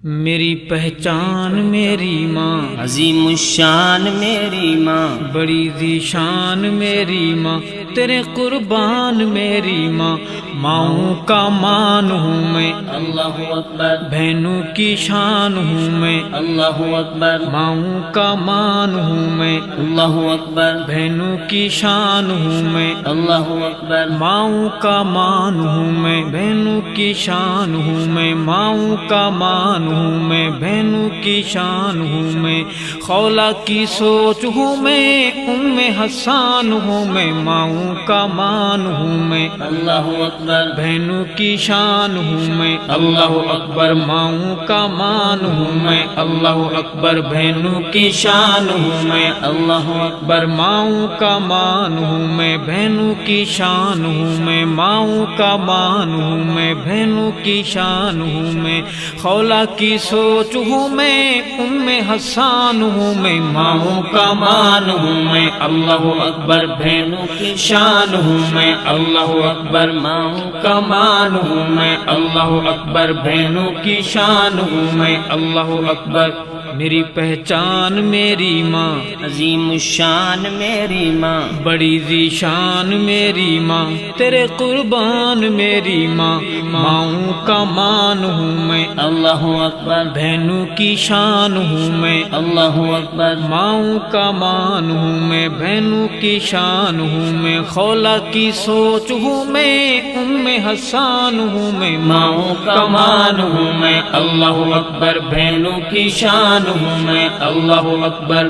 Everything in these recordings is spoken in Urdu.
میری پہچان میری ماں، عظیم الشان میری ماں، بڑی ذی شان میری ماں، تیرے قربان میری ماں، ماؤں کا مان ہوں میں، اللہ اکبر، بہنوں کی شان ہوں میں، اللہ اکبر، ماؤں کا مان ہوں میں، اللہ اکبر، بہنوں کی شان ہوں میں، اللہ اکبر، ماؤں کا مان ہوں میں، بہنوں کی شان ہوں میں، ماؤں کا مان ہوں میں، بہنوں کی شان ہوں میں، خولا کی سوچ ہوں میں، ام حسان ہوں میں، ماؤں کا مان ہوں میں، اللہ اکبر، بہنوں کی شان ہوں میں، اللہ اکبر، ماؤں کا مان ہوں میں، اللہ اکبر، بہنوں کی شان ہوں میں، اللہ اکبر، ماؤں کا مان ہوں میں، بہنوں کی شان ہوں میں، ماؤں کا مان ہوں میں، بہنوں کی شان ہوں میں، خولا کی سوچ ہوں میں، ام حسان ہوں میں، ماؤں کا مان ہوں میں، اللہ اکبر، بہنوں کی شان ہوں میں، اللہ اکبر، ماؤں کا مان ہوں میں، اللہ اکبر، بہنوں کی شان ہوں میں، اللہ اکبر، میری پہچان میری ماں، عظیم الشان میری ماں، بڑی ذی شان میری ماں، تیرے قربان میری ماں، ماؤں کا مان ہوں میں، اللہ اکبر، بہنوں کی شان ہوں میں، اللہ اکبر، ماؤں کا مان ہوں میں، بہنوں کی شان ہوں میں، خولا کی سوچ ہوں میں، ام حسان ہوں میں، ماؤں کا مان ہوں میں، اللہ اکبر، بہنوں کی شان ہوں میں، اللہ اکبر،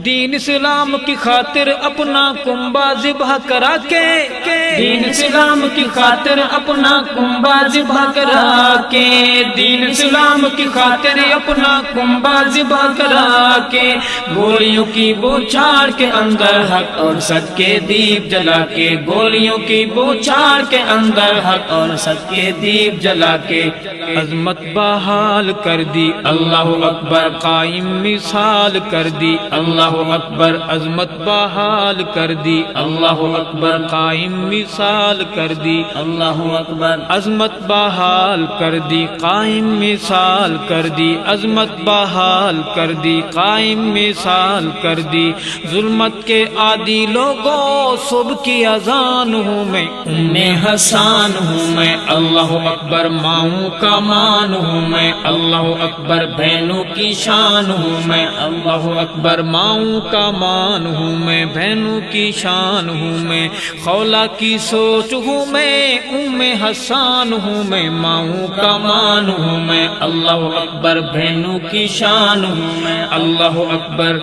دین اسلام کی خاطر اپنا کنبا ذبح کرا کے، دین اسلام کی خاطر اپنا کنبا ذبح کرا کے، دین اسلام کی خاطر اپنا کنبا ذبح کرا کے، گولیوں کی بوچھاڑ کے اندر حق اور سچ کے دیپ جلا کے، گولیوں کی بوچھاڑ کے اندر حق اور سچ کے دیپ جلا کے، عظمت بحال کر دی، اللہ اکبر، قائم مثال کر دی، اللہ اکبر، عظمت بحال کر دی، اللہ اکبر، قائم مثال کر دی، اللہ اکبر، عظمت بحال کر دی، قائم مثال کر دی، عظمت بحال کر دی، قائم مثال کر دی، ظلمت کے عادی لوگوں صبح کی اذان ہوں میں، ام حسان ہوں میں، اللہ اکبر، ماؤں کا مان ہوں میں، اللہ اکبر، بہنوں کی شان ہوں میں، اللہ اکبر، ماؤں کا مان ہوں میں، بہنوں کی شان ہوں میں، خولا کی سوچ ہوں میں، ام حسان ہوں میں، ماؤں کا مان ہوں میں، اللہ اکبر، بہنوں کی شان ہوں میں، اللہ اکبر،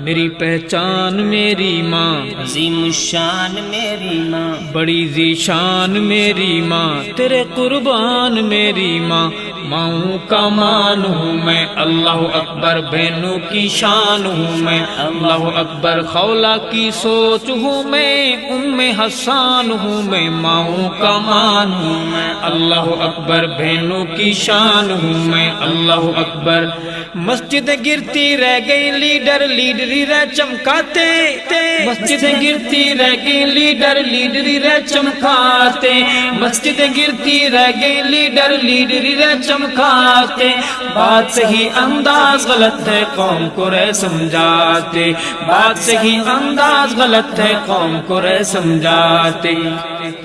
میری پہچان میری ماں، عظیم الشان میری ماں، بڑی ذی شان میری ماں، تیرے قربان میری ماں، ماؤں کا مان ہوں میں، اللہ اکبر، بہنوں کی شان ہوں میں، اللہ اکبر، خولا کی سوچ ہوں میں، ام حسان ہوں میں، ماؤں کا مان ہوں میں، اللہ اکبر، بہنوں کی شان ہوں میں، اللہ اکبر، مسجد گرتی رہ گئی لیڈر لیڈری رہ چمکاتے، مسجد گرتی رہ گئی لیڈر لیڈری رہ چمکاتے، مسجد گرتی رہ گئی لیڈر لیڈری رہ چمکاتے، بات صحیح انداز غلط ہے قوم کو رہ سمجھاتے، بات صحیح انداز غلط ہے قوم کو رہ سمجھاتے،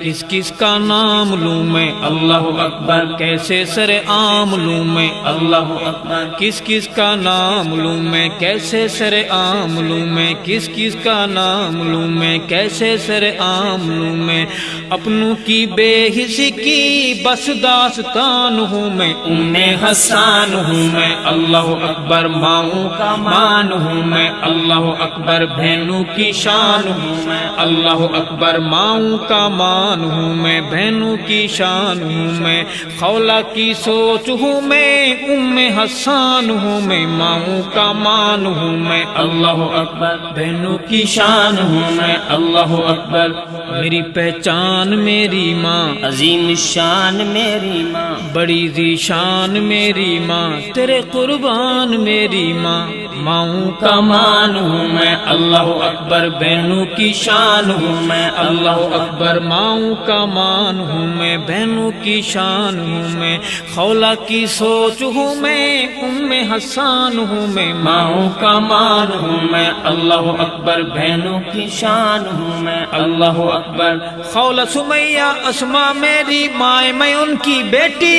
کس کس کا نام لوں میں، اللہ اکبر، کیسے سر عام لوں میں، اللہ اکبر، کس کس کا نام لوں میں، کیسے سر عام لوں میں، کس کس کا نام لوں میں، کیسے سر عام لوں میں، اپنوں کی بے حسی کی بس داستان ہوں میں، ام حسان ہوں میں، اللہ اکبر، ماؤں کا مان ہوں میں، اللہ اکبر، بہنوں کی شان ہوں میں، اللہ اکبر، ماؤں کا مان ہوں میں، بہنوں کی شان ہوں میں، خولا کی سوچ ہوں میں، ام حسان ہوں میں، ماؤں کا مان ہوں میں، اللہ اکبر، بہنوں کی شان ہوں میں، اللہ اکبر، میری پہچان میری ماں، عظیم الشان میری ماں، بڑی ذی شان میری ماں، تیرے قربان میری ماں، ماؤں کا مان ہوں میں اللہ اکبر بہنوں کی شان ہوں میں اللہ اکبر ماؤں کا مان ہوں میں بہنوں کی شان ہوں میں خولہ کی سوچ ہوں میں ام حسان ہوں میں ماؤں کا مان ہوں میں اللہ اکبر بہنوں کی شان ہوں میں اللہ اکبر خولہ سمیہ اسما میری مائیں میں ان کی بیٹی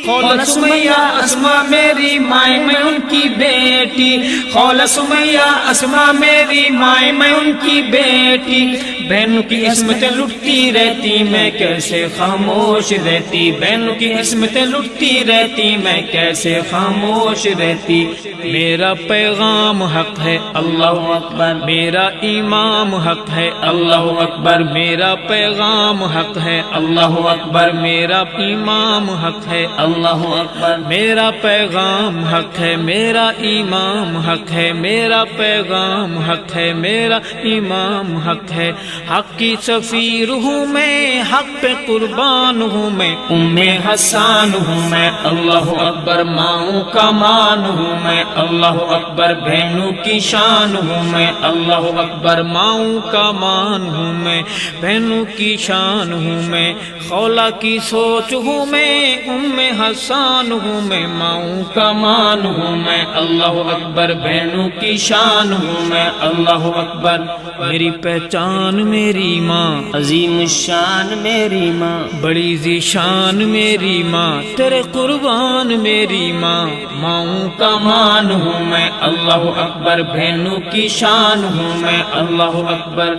خولہ سمیہ اسما میری مائیں میں ان کی بیٹی خولہ سمیہ اسما میری مائیں میں ان کی بیٹی بہنوں کی عصمتیں لٹتی رہتی میں کیسے خاموش رہتی بہنوں کی عصمتیں لٹتی رہتی میں کیسے خاموش رہتی میرا پیغام حق ہے اللہ اکبر میرا امام حق ہے اللہ اکبر میرا پیغام حق ہے اللہ اکبر میرا امام حق ہے اللہ اکبر میرا پیغام حق ہے میرا امام حق ہے میرا پیغام حق ہے میرا امام حق ہے حق کی سفیر ہوں میں حق پہ قربان ہوں میں ام حسان ہوں میں اللہ اکبر ماؤں کا مان ہوں میں اللہ اکبر بہنوں کی شان ہوں میں اللہ اکبر ماؤں کا مان ہوں میں بہنوں کی شان ہوں میں خولہ کی سوچ ہوں میں ام حسان ہوں میں ماؤں کا مان ہوں میں اللہ اکبر بہنوں کی شان ہوں میں اللہ اکبر میری پہچان میری ماں عظیم الشان میری ماں بڑی ذیشان میری ماں تیرے قربان میری ماں ماؤں کا مان ہوں میں اللہ اکبر بہنوں کی شان ہوں میں اللہ اکبر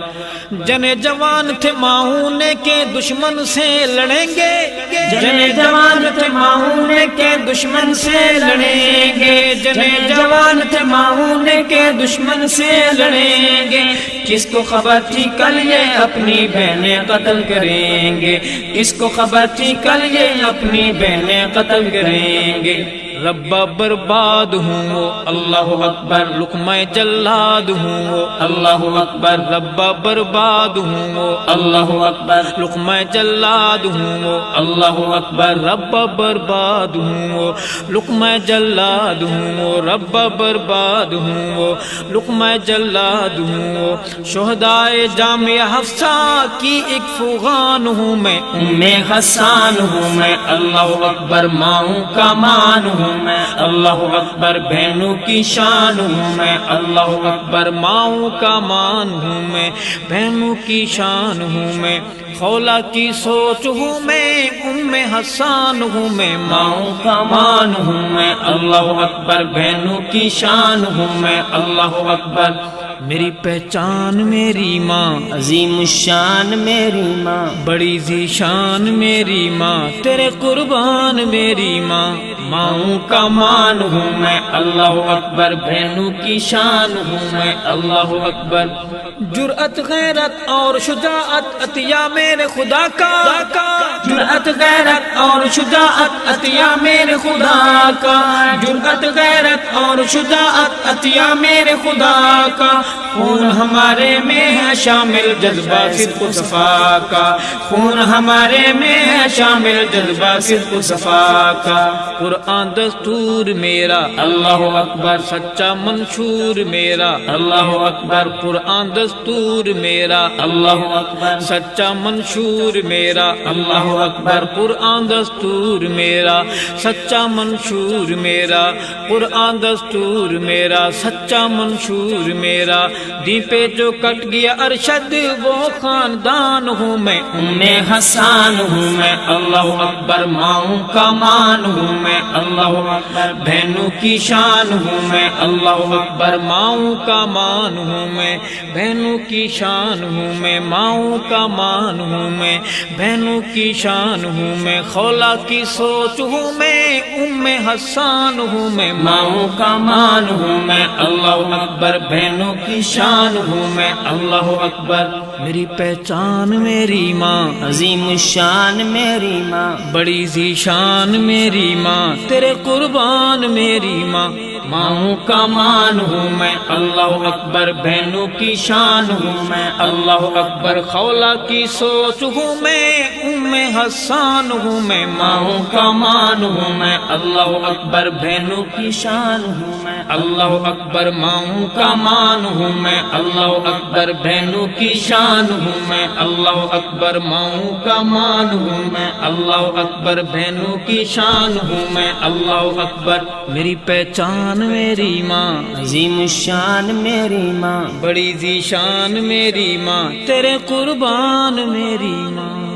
جنے جوان تھے ماؤں نے کے دشمن سے لڑیں گے جنے جوان تھے ماؤں نے کے دشمن سے لڑیں گے جنے جوان تھے ماؤں نے کے دشمن سے لڑیں گے کس کو خبر تھی کل یہ اپنی بہنیں قتل کریں گے کس کو خبر تھی کل یہ اپنی بہنیں قتل کریں گے ربا برباد ہوں وہ اللہ اکبر لقمہ جلاد ہوں وہ اللہ اکبر ربا برباد ہوں وہ اللہ اکبر لقمہ جلاد ہوں وہ اللہ اکبر ربا برباد ہوں وہ لقمہ جلاد ہوں وہ ربا برباد ہوں وہ لقمہ جلاد ہوں وہ شہدائے جامعہ حفصہ کی ایک فغان ہوں میں ام حسان ہوں میں اللہ اکبر ماؤں کا مان ہوں میں اللہ اکبر بہنوں کی شان ہوں میں اللہ اکبر ماؤں کا مان ہوں میں بہنوں کی شان ہوں میں خولہ کی سوچ ہوں میں ام حسان ہوں میں ماؤں کا مان ہوں میں اللہ اکبر بہنوں کی شان ہوں میں اللہ اکبر میری پہچان میری ماں عظیم الشان میری ماں بڑی ذیشان میری ماں تیرے قربان میری ماں ماؤں کا مان ہوں میں اللہ اکبر بہنوں کی شان ہوں میں اللہ اکبر جرأت غیرت اور شجاعت عطیہ میرے خدا کا جرأت غیرت اور شجاعت عطیہ میرے خدا کا جرأت غیرت اور شجاعت عطیہ میرے خدا کا خون ہمارے میں ہے شامل جذبہ صدق و صفا کا خون ہمارے میں ہے شامل جذبہ صدق و صفا کا قرآن دستور میرا اللہ اکبر سچا منشور میرا اللہ اکبر قرآن دستور میرا اللہ اکبر سچا منشور میرا اللہ اکبر قرآن دستور میرا سچا منشور میرا قرآن دستور میرا سچا منشور میرا دی پہ جو کٹ گیا ارشد وہ خاندان ہوں میں ام حسان ہوں میں اللہ اکبر ماؤں کا مان ہوں میں اللہ اکبر بہنوں کی شان ہوں میں اللہ اکبر ماؤں کا مان ہوں میں بہنوں کی شان ہوں میں ماؤں کا مان ہوں میں بہنوں کی شان ہوں میں خولہ کی سوچ ہوں میں ام حسان ہوں میں ماؤں کا مان ہوں میں اللہ اکبر بہنوں کی شان ہوں میں اللہ اکبر میری پہچان میری ماں عظیم الشان میری ماں بڑی ذیشان میری ماں تیرے قربان میری ماں ماؤں کا مان ہوں میں اللہ اکبر بہنوں کی شان ہوں میں اللہ اکبر خولہ کی سوچ ہوں میں ام حسان ہوں میں ماؤں کا مان ہوں میں اللہ اکبر بہنوں کی شان ہوں میں اللہ اکبر ماؤں کا مان ہوں میں اللہ اکبر بہنوں کی شان ہوں میں اللہ اکبر ماؤں کا مان ہوں میں اللہ اکبر بہنوں کی شان ہوں میں اللہ اکبر میری پہچان میری ماں عظیم الشان میری ماں بڑی ذی شان میری ماں تیرے قربان میری ماں